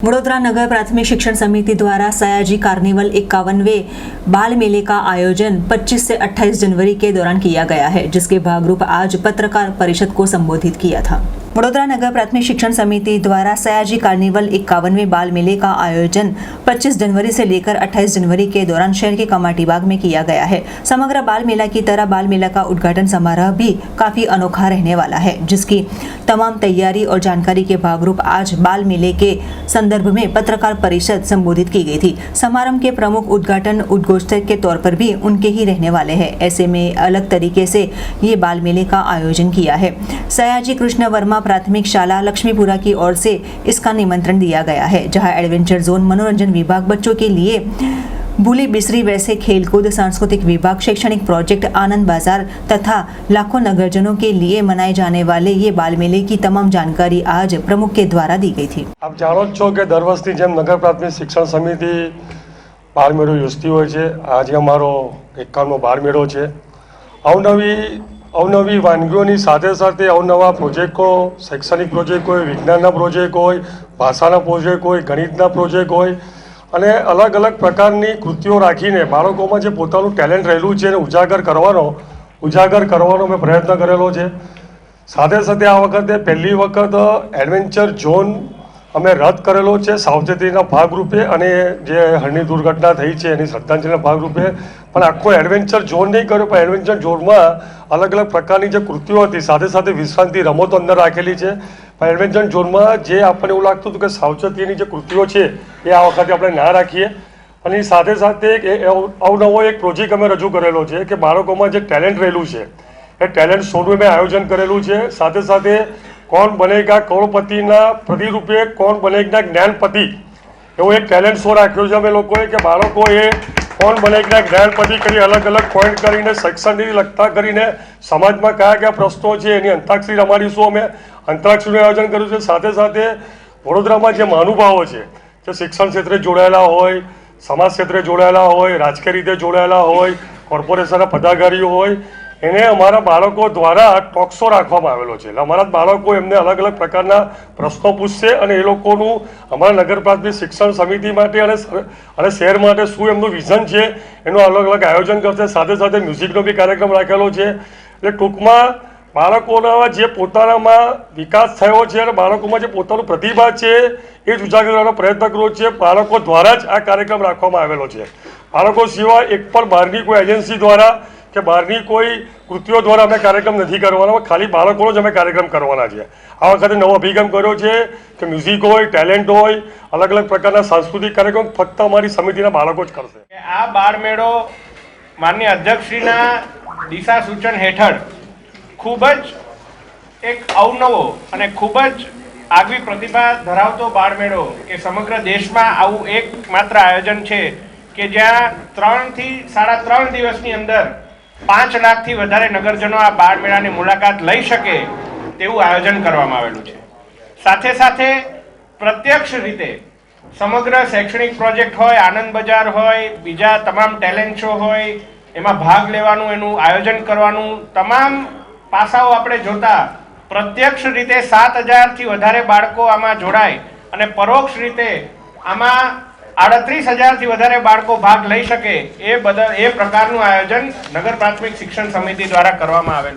वडोदरा नगर प्राथमिक शिक्षण समिति द्वारा सयाजी कार्निवल 51वें बाल मेले का आयोजन 25 से 28 जनवरी के दौरान किया गया है, जिसके भागरूप आज पत्रकार परिषद को संबोधित किया था। वडोदरा नगर प्राथमिक शिक्षण समिति द्वारा सयाजी कार्निवल 51वें बाल मेले का आयोजन 25 जनवरी से लेकर 28 जनवरी के दौरान शहर के कमाटी बाग में किया गया है। समग्र बाल मेला की तरह बाल मेला का उद्घाटन समारोह भी काफी अनोखा रहने वाला है, जिसकी तमाम तैयारी और जानकारी के भागरूप आज बाल मेले के संदर्भ में पत्रकार परिषद संबोधित की गई थी। समारोह के प्रमुख उद्घाटन उद्घोषक के तौर पर भी उनके ही रहने वाले हैं। ऐसे में अलग तरीके से ये बाल मेले का आयोजन किया है। सयाजी कृष्ण वर्मा प्राथमिक शाला लक्ष्मीपुरा की ओर से इसका निमंत्रण दिया गया है, जहां एडवेंचर जोन, मनोरंजन विभाग, बच्चों के लिए भूली बिसरी वैसे खेलकूद, सांस्कृतिक विभाग, शैक्षणिक प्रोजेक्ट, आनंद बाजार तथा लाखों नगरजनों के लिए मनाए जाने वाले ये बाल मेले की तमाम जानकारी आज प्रमुख के द्वारा दी गई थी। आप जाणो छो कि दर वर्षनी जेम नगर प्राथमिक शिक्षण समिति बाल मेळो योजती होय छे। आज अमारो 51मो बाल मेळो छे। अवनवी वानगीओनी साथे साथे अवनवा प्रोजेक्टो, शैक्षणिक प्रोजेक्ट होय, विज्ञानना प्रोजेक्ट होय, भाषाना प्रोजेक्ट होय, गणितना प्रोजेक्ट होय અને અલગ અલગ પ્રકારની કૃતિઓ રાખીને બાળકોમાં જે પોતાનું ટેલેન્ટ રહેલું છે એને ઉજાગર કરવાનો મેં પ્રયત્ન કરેલો છે। સાથે સાથે આ વખતે પહેલી વખત એડવેન્ચર ઝોન અમે રદ કરેલો છે સાવચેતીના ભાગરૂપે, અને જે હળની દુર્ઘટના થઈ છે એની શ્રદ્ધાંજલિના ભાગરૂપે। પણ આખો એડવેન્ચર ઝોન નહીં કર્યો, પણ એડવેન્ચર ઝોનમાં અલગ અલગ પ્રકારની જે કૃતિઓ હતી સાથે સાથે વિશ્રાંતિ રમતો અંદર રાખેલી છે। પણ એડવેન્ચર ઝોનમાં જે આપણને એવું લાગતું હતું કે સાવચેતીની જે કૃતિઓ છે એ આ વખતે આપણે ના રાખીએ, અને સાથે સાથે અવનવો એક પ્રોજેક્ટ અમે રજૂ કરેલો છે કે બાળકોમાં જે ટેલેન્ટ રહેલું છે એ ટેલેન્ટ શોનું મેં આયોજન કરેલું છે। સાથે સાથે કોણ બનેગા કરોડપતિના પ્રતિરૂપે કોણ બનેગા જ્ઞાનપતિ એવો એક ટેલેન્ટ શો રાખ્યો છે અમે લોકોએ કે બાળકોએ કોણ બનેગા જ્ઞાનપતિ કરી અલગ અલગ પોઈન્ટ કરીને શિક્ષણને લગતા કરીને સમાજમાં કયા કયા પ્રશ્નો છે એની અંતાક્ષરી રમાડીશું। અમે અંતરાક્ષરીનું આયોજન કર્યું છે। સાથે સાથે વડોદરામાં જે મહાનુભાવો છે જે શિક્ષણ ક્ષેત્રે જોડાયેલા હોય, સમાજ ક્ષેત્રે જોડાયેલા હોય, રાજકીય રીતે જોડાયેલા હોય, કોર્પોરેશનના પદાધિકારીઓ હોય, એને અમારા બાળકો દ્વારા ટોક શો રાખવામાં આવેલો છે। એટલે અમારા બાળકો એમને અલગ અલગ પ્રકારના પ્રશ્નો પૂછશે અને એ લોકોનું અમારા નગર પ્રાથમિક શિક્ષણ સમિતિ માટે અને શહેર માટે શું એમનું વિઝન છે એનું અલગ અલગ આયોજન કરશે। સાથે સાથે મ્યુઝિકનો બી કાર્યક્રમ રાખેલો છે। એટલે ટૂંકમાં બાળકોના જે પોતાનામાં વિકાસ થયો છે અને બાળકોમાં જે પોતાનું પ્રતિભા છે એ જ ઉજાગર કરવાનો પ્રયત્ન કર્યો છે। બાળકો દ્વારા જ આ કાર્યક્રમ રાખવામાં આવેલો છે। બાળકો સિવાય એક પણ બહારની કોઈ એજન્સી દ્વારા કે બહારની કોઈ કૃતિઓ દ્વારા અમે કાર્યક્રમ નથી કરવાના, ખાલી બાળકોનો જ અમે કાર્યક્રમ કરવાના છે। આ વખતે નવો અભિગમ કર્યો છે કે મ્યુઝિક હોય, ટેલેન્ટ હોય, અલગ અલગ પ્રકારના સાંસ્કૃતિક કાર્યક્રમ ફક્ત અમારી સમિતિના બાળકો જ કરશે। આ બાળ મેળો માનનીય અધ્યક્ષશ્રીના દિશા સૂચન હેઠળ ખૂબ જ એક અવનવો અને ખૂબ જ આગવી પ્રતિભા ધરાવતો બાળ મેળો કે સમગ્ર દેશમાં આવું એકમાત્ર આયોજન છે કે જ્યાં 3 થી 3.5 દિવસની અંદર 5 લાખથી વધારે નગરજનો આ બાળ મેળાની મુલાકાત લઈ શકે તેવું આયોજન કરવામાં આવેલું છે। સાથે સાથે પ્રત્યક્ષ રીતે સમગ્ર શૈક્ષણિક પ્રોજેક્ટ હોય, આનંદ બજાર હોય, બીજા તમામ ટેલેન્ટ શો હોય, એમાં ભાગ લેવાનું, એનું આયોજન કરવાનું, તમામ પાસાઓ આપણે જોતા પ્રત્યક્ષ રીતે 7,000થી વધારે બાળકો આમાં જોડાય અને પરોક્ષ રીતે આમાં 38,000થી વધારે બાળકો ભાગ લઈ શકે એ પ્રકારનું આયોજન નગર પ્રાથમિક શિક્ષણ સમિતિ દ્વારા કરવામાં આવેલું છે।